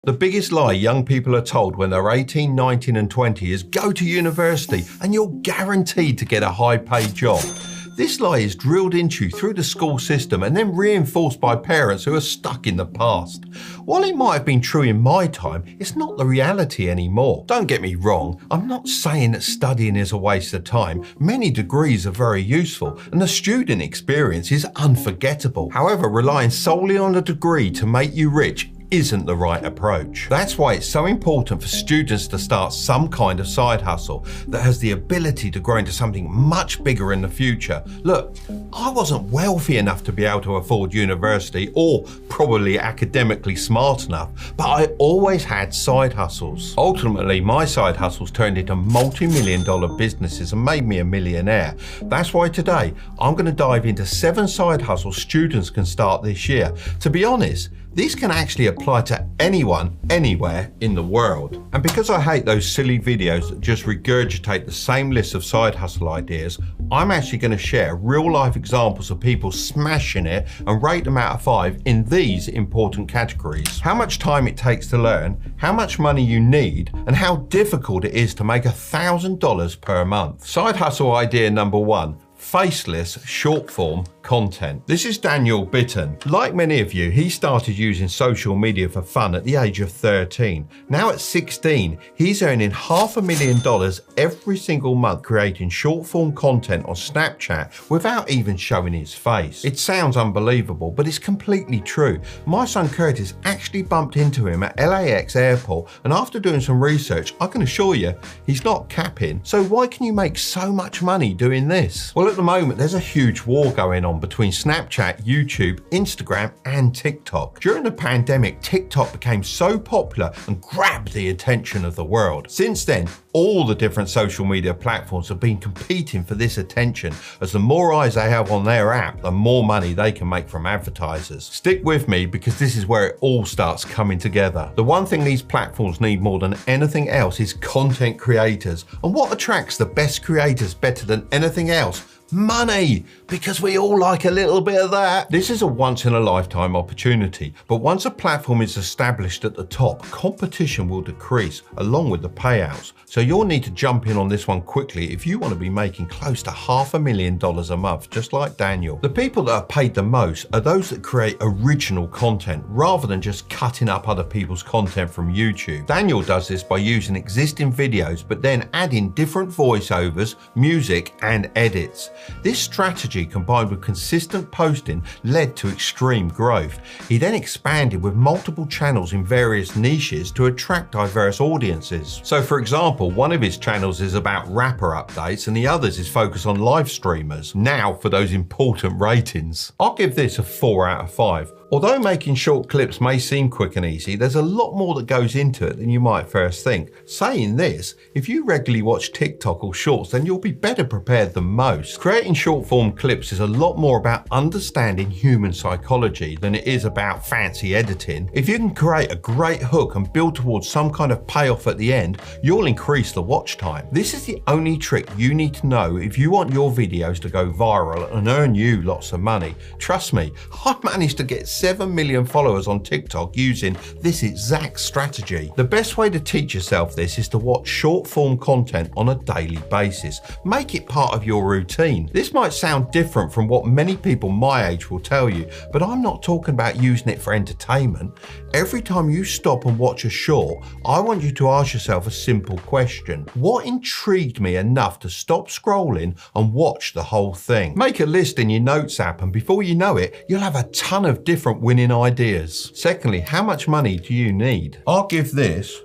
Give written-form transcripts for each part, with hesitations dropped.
The biggest lie young people are told when they're 18, 19 and 20 is go to university and you're guaranteed to get a high-paid job. This lie is drilled into you through the school system and then reinforced by parents who are stuck in the past. While it might have been true in my time, it's not the reality anymore. Don't get me wrong, I'm not saying that studying is a waste of time. Many degrees are very useful and the student experience is unforgettable. However, relying solely on a degree to make you rich isn't the right approach. That's why it's so important for students to start some kind of side hustle that has the ability to grow into something much bigger in the future. Look, I wasn't wealthy enough to be able to afford university or probably academically smart enough, but I always had side hustles. Ultimately, my side hustles turned into multi-million-dollar businesses and made me a millionaire. That's why today I'm going to dive into 7 side hustles students can start this year. To be honest, these can actually apply to anyone, anywhere in the world. And because I hate those silly videos that just regurgitate the same list of side hustle ideas, I'm actually going to share real life examples of people smashing it and rate them out of 5 in these important categories. How much time it takes to learn, how much money you need, and how difficult it is to make $1,000 per month. Side hustle idea number 1. Faceless short form content. This is Daniel Bitton. Like many of you, he started using social media for fun at the age of 13. Now at 16, he's earning $500,000 every single month creating short form content on Snapchat without even showing his face. It sounds unbelievable, but it's completely true. My son Curtis actually bumped into him at LAX airport, and after doing some research, I can assure you, he's not capping. So why can you make so much money doing this? Well, at the moment, there's a huge war going on between Snapchat, YouTube, Instagram, and TikTok. During the pandemic, TikTok became so popular and grabbed the attention of the world. Since then, all the different social media platforms have been competing for this attention, as the more eyes they have on their app, the more money they can make from advertisers. Stick with me because this is where it all starts coming together. The one thing these platforms need more than anything else is content creators. And what attracts the best creators better than anything else? Money, because we all like a little bit of that. This is a once-in-a-lifetime opportunity, but once a platform is established at the top, competition will decrease along with the payouts. So you'll need to jump in on this one quickly if you want to be making close to $500,000 a month, just like Daniel. The people that are paid the most are those that create original content rather than just cutting up other people's content from YouTube. Daniel does this by using existing videos, but then adding different voiceovers, music, and edits. This strategy combined with consistent posting led to extreme growth. He then expanded with multiple channels in various niches to attract diverse audiences. So for example, one of his channels is about rapper updates and the others is focused on live streamers. Now for those important ratings. I'll give this a 4 out of 5. Although making short clips may seem quick and easy, there's a lot more that goes into it than you might first think. Saying this, if you regularly watch TikTok or Shorts, then you'll be better prepared than most. Creating short form clips is a lot more about understanding human psychology than it is about fancy editing. If you can create a great hook and build towards some kind of payoff at the end, you'll increase the watch time. This is the only trick you need to know if you want your videos to go viral and earn you lots of money. Trust me, I've managed to get 7 million followers on TikTok using this exact strategy. The best way to teach yourself this is to watch short form content on a daily basis. Make it part of your routine. This might sound different from what many people my age will tell you, but I'm not talking about using it for entertainment. Every time you stop and watch a short, I want you to ask yourself a simple question. What intrigued me enough to stop scrolling and watch the whole thing? Make a list in your notes app and before you know it, you'll have a ton of different winning ideas. Secondly, how much money do you need? I'll give this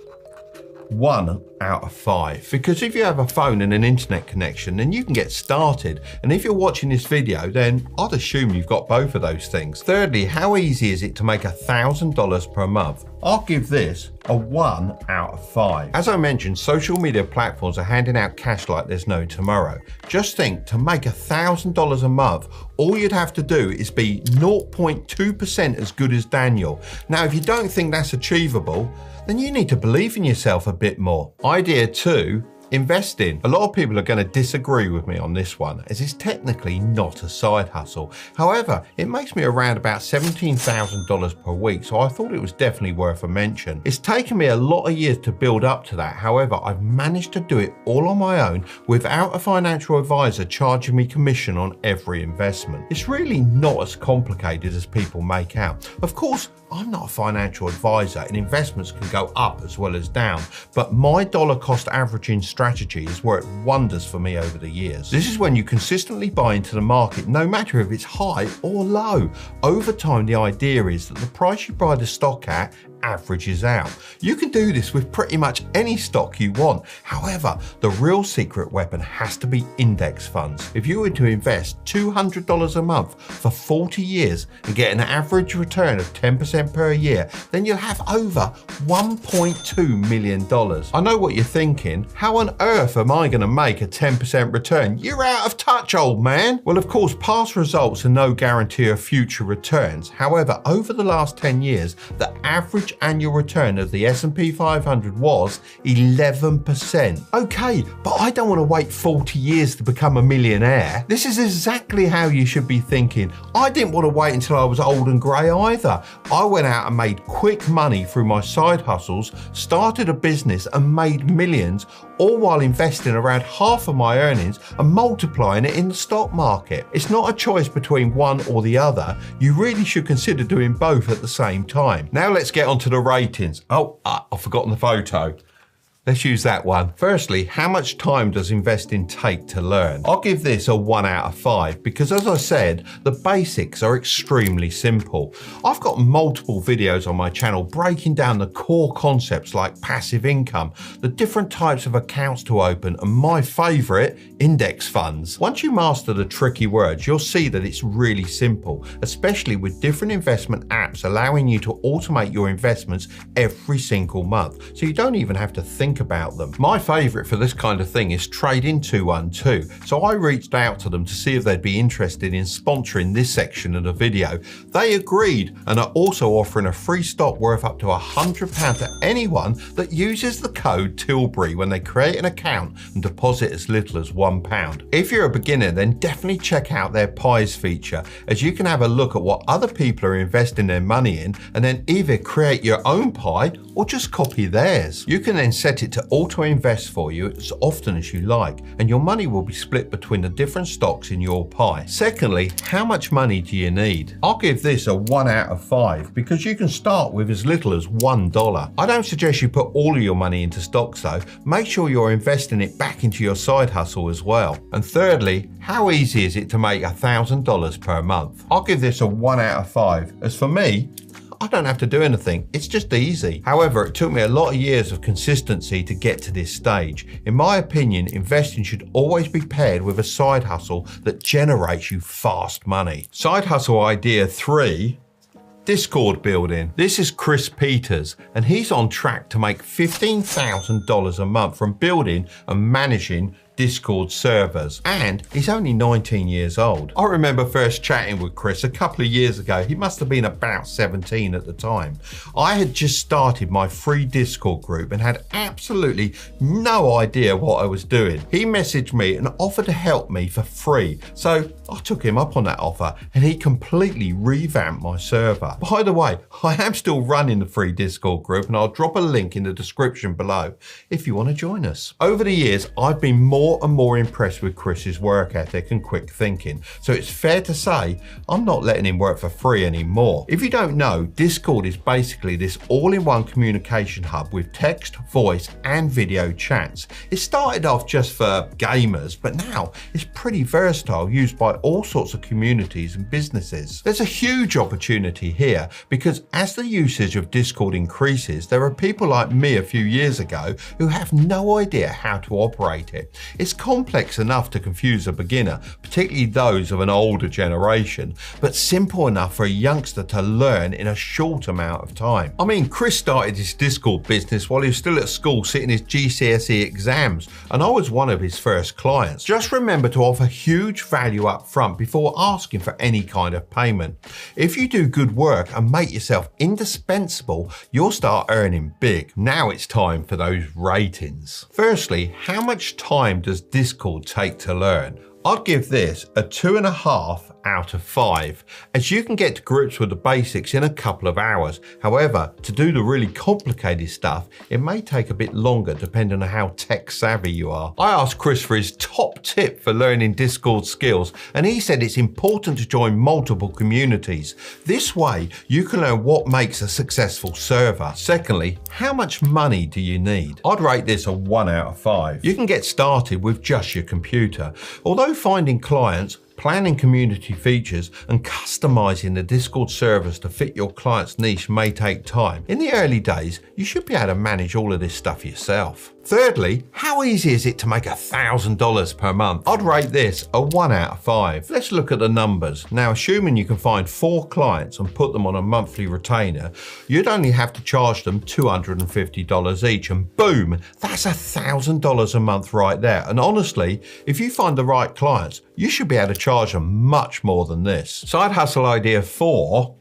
1 out of 5 because if you have a phone and an internet connection, then you can get started, and if you're watching this video, then I'd assume you've got both of those things. Thirdly, how easy is it to make $1,000 per month? I'll give this a 1 out of 5. As I mentioned, social media platforms are handing out cash like there's no tomorrow. Just think, to make $1,000 a month, all you'd have to do is be 0.2% as good as Daniel. Now, if you don't think that's achievable, then you need to believe in yourself a bit more. Idea 2 Investing. A lot of people are going to disagree with me on this one, as it's technically not a side hustle. However, it makes me around about $17,000 per week, so I thought it was definitely worth a mention. It's taken me a lot of years to build up to that. However, I've managed to do it all on my own without a financial advisor charging me commission on every investment. It's really not as complicated as people make out. Of course, I'm not a financial advisor and investments can go up as well as down, but my dollar cost averaging strategy has worked wonders for me over the years. This is when you consistently buy into the market, no matter if it's high or low. Over time, the idea is that the price you buy the stock at averages out. You can do this with pretty much any stock you want. However, the real secret weapon has to be index funds. If you were to invest $200 a month for 40 years and get an average return of 10% per year, then you'll have over $1.2 million. I know what you're thinking. How on earth am I going to make a 10% return? You're out of touch, old man. Well, of course, past results are no guarantee of future returns. However, over the last 10 years, the average annual return of the S&P 500 was 11%. Okay, but I don't want to wait 40 years to become a millionaire. This is exactly how you should be thinking. I didn't want to wait until I was old and grey either. I went out and made quick money through my side hustles, started a business and made millions, all while investing around half of my earnings and multiplying it in the stock market. It's not a choice between one or the other. You really should consider doing both at the same time. Now let's get on to the ratings. Oh, I've forgotten the photo. Let's use that one. Firstly, how much time does investing take to learn? I'll give this a 1 out of 5 because, as I said, the basics are extremely simple. I've got multiple videos on my channel breaking down the core concepts like passive income, the different types of accounts to open, and my favorite, index funds. Once you master the tricky words, you'll see that it's really simple, especially with different investment apps allowing you to automate your investments every single month, so you don't even have to think about them. My favorite for this kind of thing is Trading 212, so I reached out to them to see if they'd be interested in sponsoring this section of the video. They agreed and are also offering a free stock worth up to £100 to anyone that uses the code Tilbury when they create an account and deposit as little as £1. If you're a beginner, then definitely check out their pies feature, as you can have a look at what other people are investing their money in and then either create your own pie or just copy theirs. You can then set it to auto-invest for you as often as you like, and your money will be split between the different stocks in your pie. Secondly, how much money do you need? I'll give this a 1 out of 5 because you can start with as little as $1. I don't suggest you put all of your money into stocks though. Make sure you're investing it back into your side hustle as well. And thirdly, how easy is it to make $1,000 per month? I'll give this a 1 out of 5. As for me, I don't have to do anything, it's just easy. However, it took me a lot of years of consistency to get to this stage. In my opinion, investing should always be paired with a side hustle that generates you fast money. Side hustle idea 3, Discord building. This is Chris Peters, and he's on track to make $15,000 a month from building and managing Discord servers, and he's only 19 years old. I remember first chatting with Chris a couple of years ago. He must have been about 17 at the time. I had just started my free Discord group and had absolutely no idea what I was doing. He messaged me and offered to help me for free, so I took him up on that offer and he completely revamped my server. By the way, I am still running the free Discord group and I'll drop a link in the description below if you want to join us. Over the years, I've been more and more impressed with Chris's work ethic and quick thinking, so it's fair to say I'm not letting him work for free anymore. If you don't know, Discord is basically this all-in-one communication hub with text, voice and video chats. It started off just for gamers, but now it's pretty versatile, used by all sorts of communities and businesses. There's a huge opportunity here because as the usage of Discord increases, there are people like me a few years ago who have no idea how to operate it. It's complex enough to confuse a beginner, particularly those of an older generation, but simple enough for a youngster to learn in a short amount of time. I mean, Chris started his Discord business while he was still at school sitting his GCSE exams, and I was one of his first clients. Just remember to offer huge value up up front before asking for any kind of payment. If you do good work and make yourself indispensable, you'll start earning big. Now it's time for those ratings. Firstly, how much time does Discord take to learn? I'd give this a 2.5 out of 5, as you can get to grips with the basics in a couple of hours. However, to do the really complicated stuff, it may take a bit longer depending on how tech savvy you are. I asked Chris for his top tip for learning Discord skills, and he said it's important to join multiple communities. This way, you can learn what makes a successful server. Secondly, how much money do you need? I'd rate this a 1 out of 5. You can get started with just your computer. Although finding clients, planning community features, and customizing the Discord servers to fit your client's niche may take time, in the early days, you should be able to manage all of this stuff yourself. Thirdly, how easy is it to make $1,000 per month? I'd rate this a 1 out of 5. Let's look at the numbers. Now, assuming you can find 4 clients and put them on a monthly retainer, you'd only have to charge them $250 each, and boom, that's $1,000 a month right there. And honestly, if you find the right clients, you should be able to charge them much more than this. Side hustle idea 4.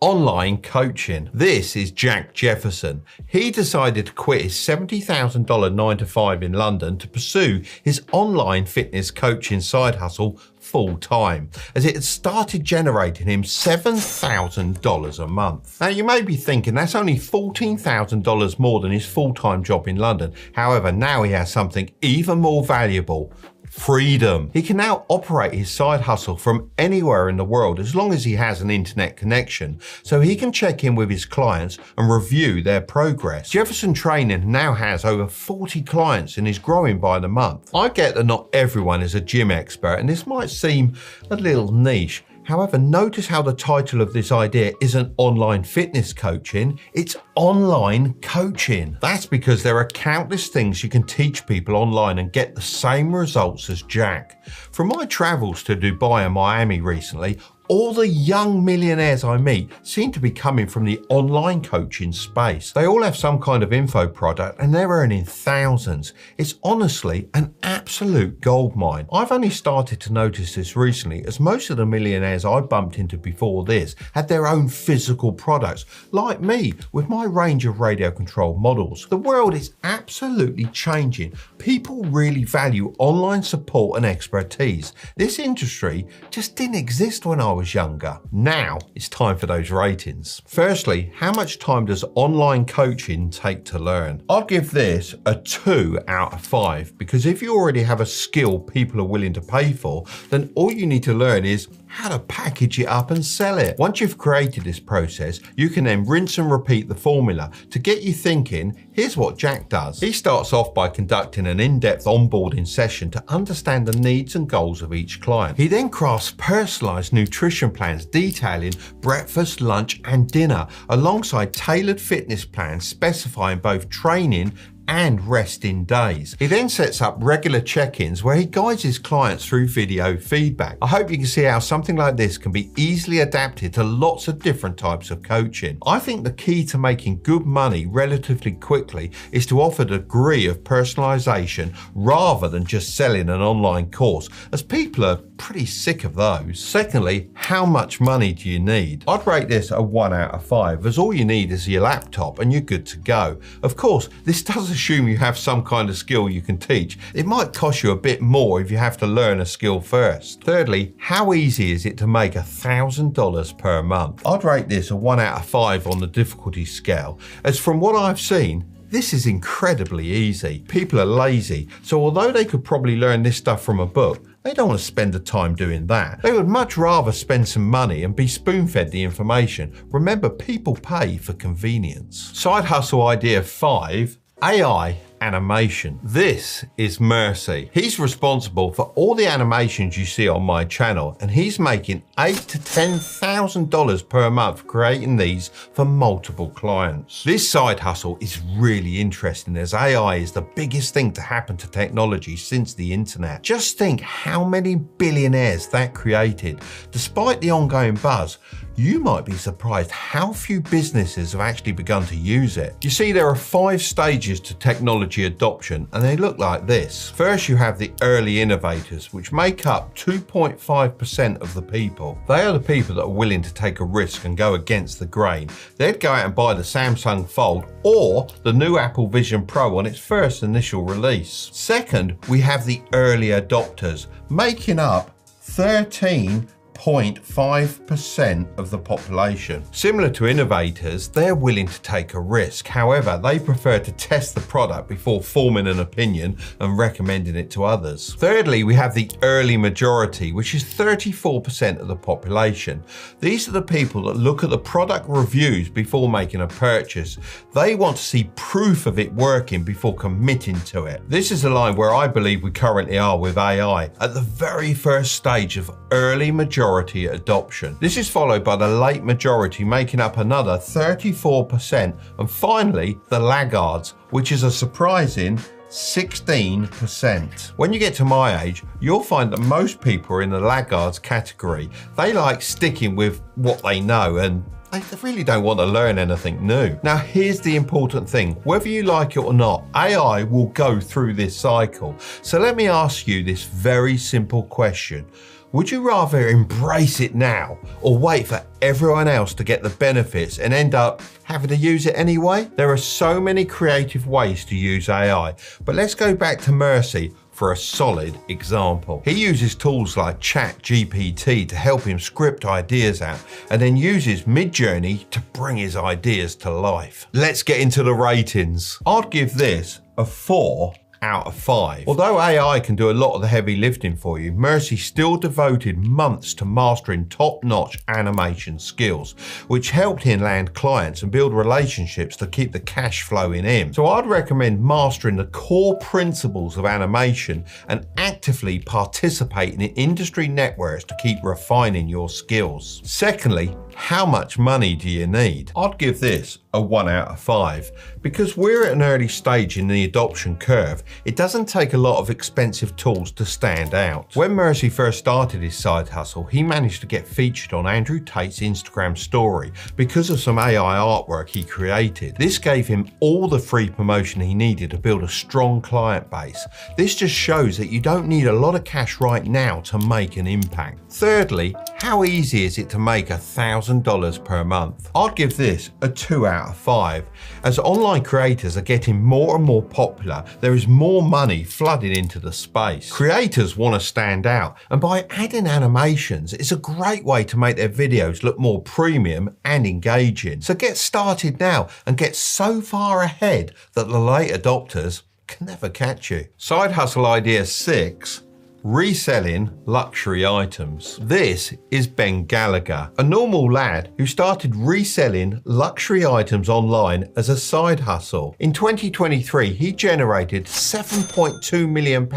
Online coaching. This is Jack Jefferson. He decided to quit his $70,000 9-to-5 in London to pursue his online fitness coaching side hustle full time, as it had started generating him $7,000 a month. Now, you may be thinking that's only $14,000 more than his full-time job in London. However, now he has something even more valuable: freedom. He can now operate his side hustle from anywhere in the world as long as he has an internet connection, so he can check in with his clients and review their progress. Jefferson Training now has over 40 clients and is growing by the month. I get that not everyone is a gym expert, and this might seem a little niche. However, notice how the title of this idea isn't online fitness coaching, it's online coaching. That's because there are countless things you can teach people online and get the same results as Jack. From my travels to Dubai and Miami recently, all the young millionaires I meet seem to be coming from the online coaching space. They all have some kind of info product and they're earning thousands. It's honestly an absolute goldmine. I've only started to notice this recently, as most of the millionaires I bumped into before this had their own physical products, like me with my range of radio controlled models. The world is absolutely changing. People really value online support and expertise. This industry just didn't exist when I was younger. Now it's time for those ratings. Firstly, how much time does online coaching take to learn? I'll give this a 2 out of 5, because if you already have a skill people are willing to pay for, then all you need to learn is how to package it up and sell it. Once you've created this process, you can then rinse and repeat the formula. To get you thinking, here's what Jack does. He starts off by conducting an in-depth onboarding session to understand the needs and goals of each client. He then crafts personalized nutrition plans detailing breakfast, lunch, and dinner, alongside tailored fitness plans specifying both training and resting days. He then sets up regular check-ins where he guides his clients through video feedback. I hope you can see how something like this can be easily adapted to lots of different types of coaching. I think the key to making good money relatively quickly is to offer a degree of personalization rather than just selling an online course, as people are pretty sick of those. Secondly, how much money do you need? I'd rate this a 1 out of 5, as all you need is your laptop and you're good to go. Of course, this does assume you have some kind of skill you can teach. It might cost you a bit more if you have to learn a skill first. Thirdly, how easy is it to make $1,000 per month? I'd rate this a 1 out of 5 on the difficulty scale, as from what I've seen, this is incredibly easy. People are lazy, so although they could probably learn this stuff from a book, they don't want to spend the time doing that. They would much rather spend some money and be spoon-fed the information. Remember, people pay for convenience. Side hustle idea 5, AI animation. This is Mercy. He's responsible for all the animations you see on my channel, and he's making $8,000 to $10,000 per month creating these for multiple clients. This side hustle is really interesting, as AI is the biggest thing to happen to technology since the internet. Just think how many billionaires that created. Despite the ongoing buzz, you might be surprised how few businesses have actually begun to use it. You see, there are 5 stages to technology technology adoption, and they look like this. First, you have the early innovators, which make up 2.5% of the people. They are the people that are willing to take a risk and go against the grain. They'd go out and buy the Samsung Fold or the new Apple Vision Pro on its first initial release. Second, we have the early adopters, making up 13.5% of the population. Similar to innovators, they're willing to take a risk. However, they prefer to test the product before forming an opinion and recommending it to others. Thirdly, we have the early majority, which is 34% of the population. These are the people that look at the product reviews before making a purchase. They want to see proof of it working before committing to it. This is the line where I believe we currently are with AI, at the very first stage of early majority adoption. This is followed by the late majority, making up another 34%, and finally the laggards, which is a surprising 16%. When you get to my age, you'll find that most people are in the laggards category. They like sticking with what they know and they really don't want to learn anything new. Now, here's the important thing. Whether you like it or not, AI will go through this cycle. So let me ask you this very simple question. Would you rather embrace it now or wait for everyone else to get the benefits and end up having to use it anyway? There are so many creative ways to use AI, but let's go back to Mercy for a solid example. He uses tools like ChatGPT to help him script ideas out and then uses Midjourney to bring his ideas to life. Let's get into the ratings. I'd give this a 4 out of 5. Although AI can do a lot of the heavy lifting for you, Mercy still devoted months to mastering top-notch animation skills, which helped him land clients and build relationships to keep the cash flowing in. So I'd recommend mastering the core principles of animation and actively participating in industry networks to keep refining your skills. Secondly, how much money do you need? I'd give this a 1 out of 5. Because we're at an early stage in the adoption curve, it doesn't take a lot of expensive tools to stand out. When Mercy first started his side hustle, he managed to get featured on Andrew Tate's Instagram story because of some AI artwork he created. This gave him all the free promotion he needed to build a strong client base. This just shows that you don't need a lot of cash right now to make an impact. Thirdly, how easy is it to make $1,000 per month? I'd give this a 2 out of 5. As online creators are getting more and more popular, there is more money flooding into the space. Creators want to stand out, and by adding animations, it's a great way to make their videos look more premium and engaging. So get started now and get so far ahead that the late adopters can never catch you. Side hustle idea 6. Reselling luxury items. This is Ben Gallagher, a normal lad who started reselling luxury items online as a side hustle. In 2023, he generated £7.2 million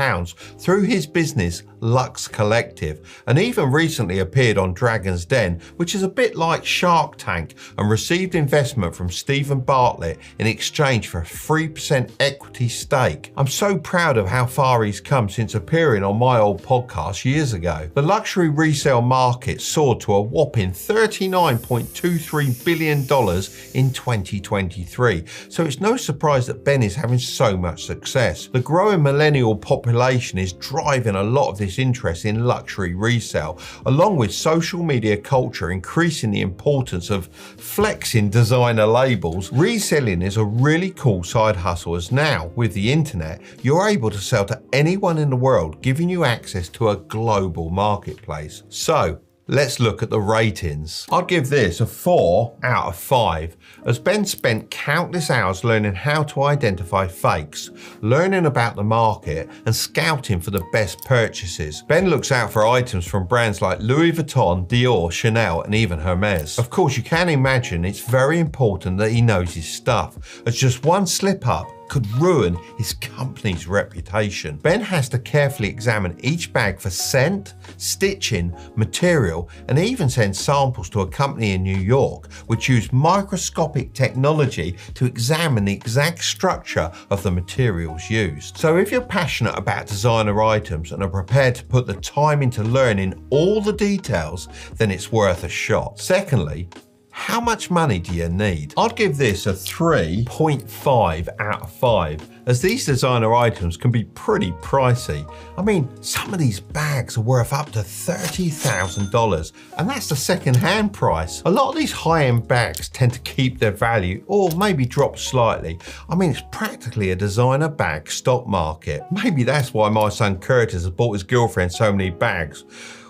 through his business Lux Collective, and even recently appeared on Dragon's Den, which is a bit like Shark Tank, and received investment from Stephen Bartlett in exchange for a 3% equity stake. I'm so proud of how far he's come since appearing on my old podcast years ago. The luxury resale market soared to a whopping $39.23 billion in 2023, so it's no surprise that Ben is having so much success. The growing millennial population is driving a lot of this interest in luxury resale, along with social media culture increasing the importance of flexing designer labels. Reselling is a really cool side hustle, as now with the internet you're able to sell to anyone in the world, giving you access to a global marketplace. So let's look at the ratings. I'd give this a 4 out of 5, as Ben spent countless hours learning how to identify fakes, learning about the market and scouting for the best purchases. Ben looks out for items from brands like Louis Vuitton, Dior, Chanel and even Hermes. Of course, you can imagine it's very important that he knows his stuff, as just one slip up could ruin his company's reputation. Ben has to carefully examine each bag for scent, stitching, material, and even send samples to a company in New York which used microscopic technology to examine the exact structure of the materials used. So if you're passionate about designer items and are prepared to put the time into learning all the details, then it's worth a shot. Secondly, how much money do you need? I'd give this a 3.5 out of 5, as these designer items can be pretty pricey. I mean, some of these bags are worth up to $30,000, and that's the second-hand price. A lot of these high-end bags tend to keep their value or maybe drop slightly. I mean, it's practically a designer bag stock market. Maybe that's why my son Curtis has bought his girlfriend so many bags.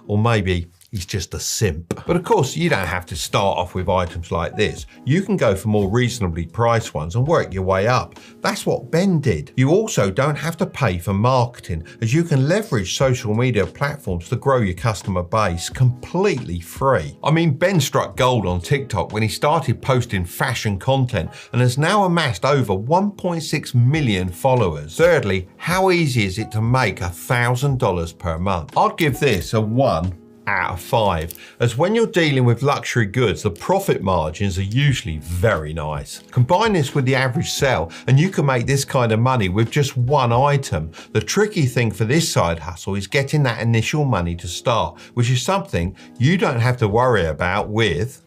Or maybe he's just a simp. But of course, you don't have to start off with items like this. You can go for more reasonably priced ones and work your way up. That's what Ben did. You also don't have to pay for marketing, as you can leverage social media platforms to grow your customer base completely free. I mean, Ben struck gold on TikTok when he started posting fashion content and has now amassed over 1.6 million followers. Thirdly, how easy is it to make $1,000 per month? I'd give this a 1 out of 5, as when you're dealing with luxury goods, the profit margins are usually very nice. Combine this with the average sale and you can make this kind of money with just one item. The tricky thing for this side hustle is getting that initial money to start, which is something you don't have to worry about with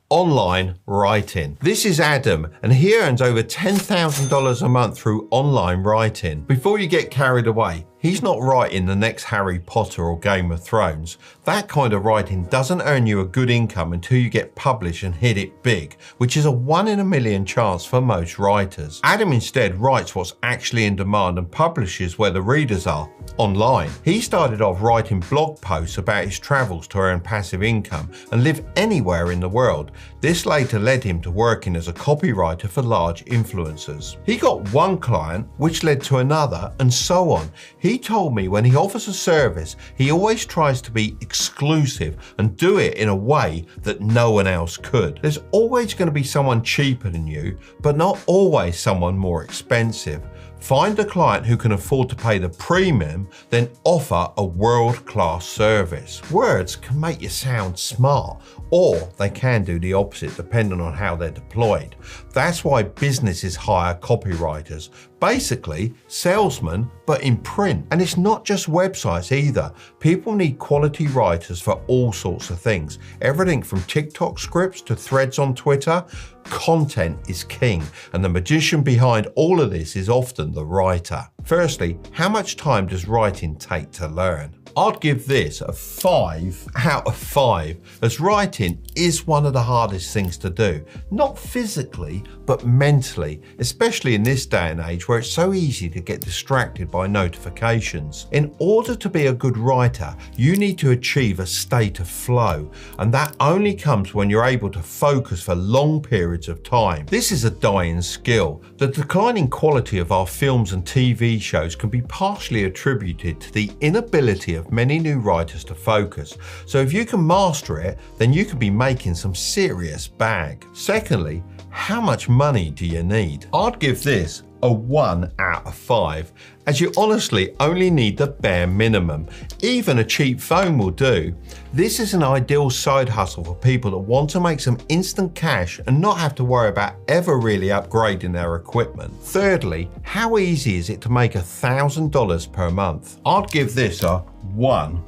online writing. This is Adam, and he earns over $10,000 a month through online writing. Before you get carried away, he's not writing the next Harry Potter or Game of Thrones. That kind of writing doesn't earn you a good income until you get published and hit it big, which is a 1 in a million chance for most writers. Adam instead writes what's actually in demand and publishes where the readers are, online. He started off writing blog posts about his travels to earn passive income and live anywhere in the world. This later led him to working as a copywriter for large influencers. He got one client, which led to another, and so on. He told me when he offers a service, he always tries to be exclusive and do it in a way that no one else could. There's always going to be someone cheaper than you, but not always someone more expensive. Find a client who can afford to pay the premium, then offer a world-class service. Words can make you sound smart, or they can do the opposite depending on how they're deployed. That's why businesses hire copywriters. Basically, salesmen, but in print. And it's not just websites either. People need quality writers for all sorts of things. Everything from TikTok scripts to threads on Twitter. Content is king, and the magician behind all of this is often the writer. Firstly, how much time does writing take to learn? I'd give this a 5 out of 5, as writing is one of the hardest things to do. Not physically, but mentally, especially in this day and age where it's so easy to get distracted by notifications. In order to be a good writer, you need to achieve a state of flow, and that only comes when you're able to focus for long periods of time. This is a dying skill. The declining quality of our films and TV shows can be partially attributed to the inability of many new writers to focus. So if you can master it, then you can be making some serious bag. Secondly, how much money do you need? I'd give this a 1 out of 5, as you honestly only need the bare minimum. Even a cheap phone will do. This is an ideal side hustle for people that want to make some instant cash and not have to worry about ever really upgrading their equipment. Thirdly, how easy is it to make $1,000 per month? I'd give this a 1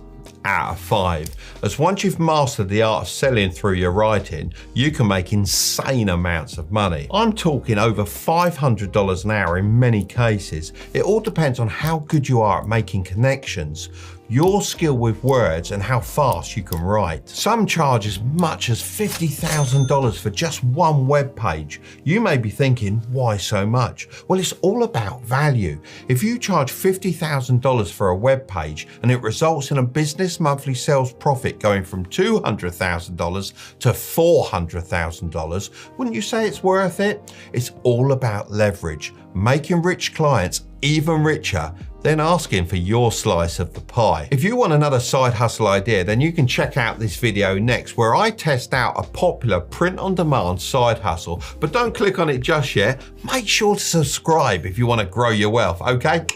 out of 5, as once you've mastered the art of selling through your writing, you can make insane amounts of money. I'm talking over $500 an hour in many cases. It all depends on how good you are at making connections, your skill with words, and how fast you can write. Some charge as much as $50,000 for just one web page. You may be thinking, why so much? Well, it's all about value. If you charge $50,000 for a web page and it results in a business monthly sales profit going from $200,000 to $400,000, wouldn't you say it's worth it? It's all about leverage, making rich clients even richer, then asking for your slice of the pie. If you want another side hustle idea, then you can check out this video next, where I test out a popular print-on-demand side hustle. But don't click on it just yet. Make sure to subscribe if you want to grow your wealth, okay?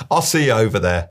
I'll see you over there.